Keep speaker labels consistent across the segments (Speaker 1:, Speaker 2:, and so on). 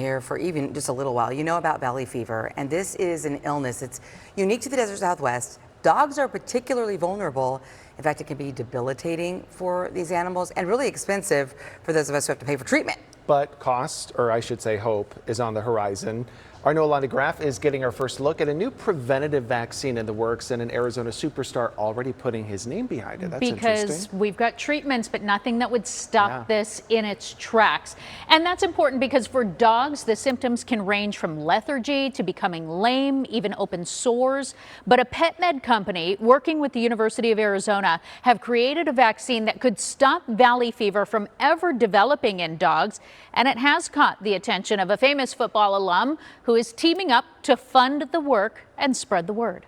Speaker 1: here for even just a little while. You know about valley fever, and this is an illness. It's unique to the desert Southwest. Dogs are particularly vulnerable. In fact, it can be debilitating for these animals and really expensive for those of us who have to pay for treatment.
Speaker 2: But cost, or I should say hope, is on the horizon. Our Noelani Graff is getting our first look at a new preventative vaccine in the works, and an Arizona superstar already putting his name behind it. That's interesting.
Speaker 3: Because we've got treatments, but nothing that would stop this in its tracks. And that's important because for dogs, the symptoms can range from lethargy to becoming lame, even open sores. But a pet med company working with the University of Arizona have created a vaccine that could stop valley fever from ever developing in dogs. And it has caught the attention of a famous football alum who is teaming up to fund the work and spread the word.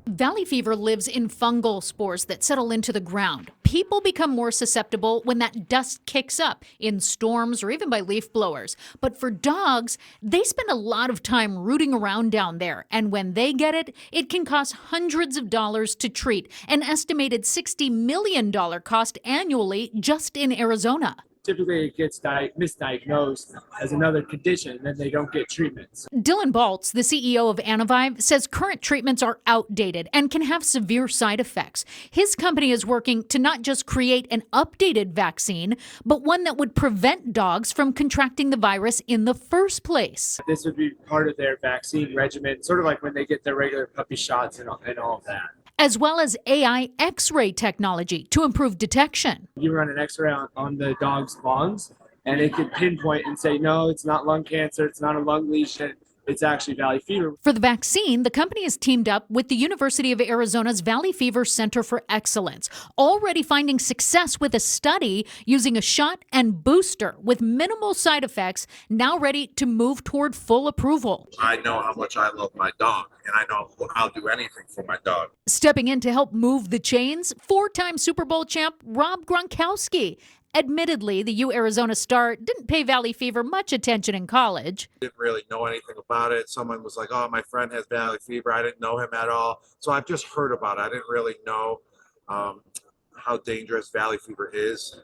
Speaker 3: Valley fever lives in fungal spores that settle into the ground. People become more susceptible when that dust kicks up in storms or even by leaf blowers. But for dogs, they spend a lot of time rooting around down there. And when they get it, it can cost hundreds of dollars to treat, an estimated $60 million cost annually just in Arizona.
Speaker 4: Typically, it gets misdiagnosed as another condition, and then they don't get treatments.
Speaker 3: Balsz, the CEO of Anivive, says current treatments are outdated and can have severe side effects. His company is working to not just create an updated vaccine, but one that would prevent dogs from contracting the virus in the first place.
Speaker 4: This would be part of their vaccine regimen, sort of like when they get their regular puppy shots and all of that.
Speaker 3: As well as AI X-ray technology to improve detection.
Speaker 4: You run an X-ray on the dog's lungs, and it can pinpoint and say, no, it's not lung cancer, it's not a lung lesion, it's actually valley fever.
Speaker 3: For the vaccine, the company has teamed up with the University of Arizona's Valley Fever Center for Excellence, already finding success with a study using a shot and booster with minimal side effects, now ready to move toward full approval.
Speaker 5: I know how much I love my dog, and I know I'll do anything for my dog.
Speaker 3: Stepping in to help move the chains, four-time Super Bowl champ Rob Gronkowski. Admittedly, the Arizona star didn't pay valley fever much attention in college.
Speaker 5: Didn't really know anything about it. Someone was like, oh, my friend has valley fever. I didn't know him at all. So I've just heard about it. I didn't really know how dangerous valley fever is,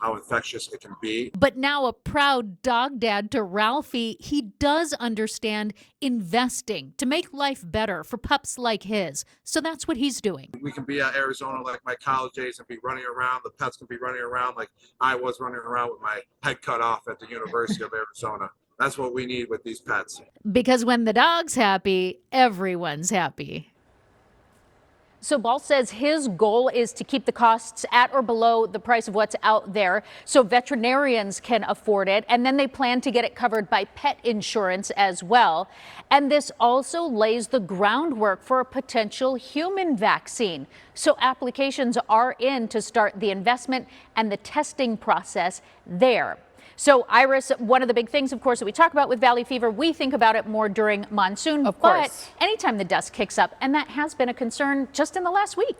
Speaker 5: how infectious it can be.
Speaker 3: But now a proud dog dad to Ralphie, he does understand investing to make life better for pups like his. So that's what he's doing.
Speaker 5: We can be at Arizona like my college days and be running around. The pets can be running around like I was running around with my head cut off at the University of Arizona. That's what we need with these pets.
Speaker 3: Because when the dog's happy, everyone's happy. So Balsz says his goal is to keep the costs at or below the price of what's out there so veterinarians can afford it. And then they plan to get it covered by pet insurance as well. And this also lays the groundwork for a potential human vaccine. So applications are in to start the investment and the testing process there. So, Iris, one of the big things, of course, that we talk about with valley fever, we think about it more during monsoon.
Speaker 1: Of course.
Speaker 3: But anytime the dust kicks up, and that has been a concern just in the last week.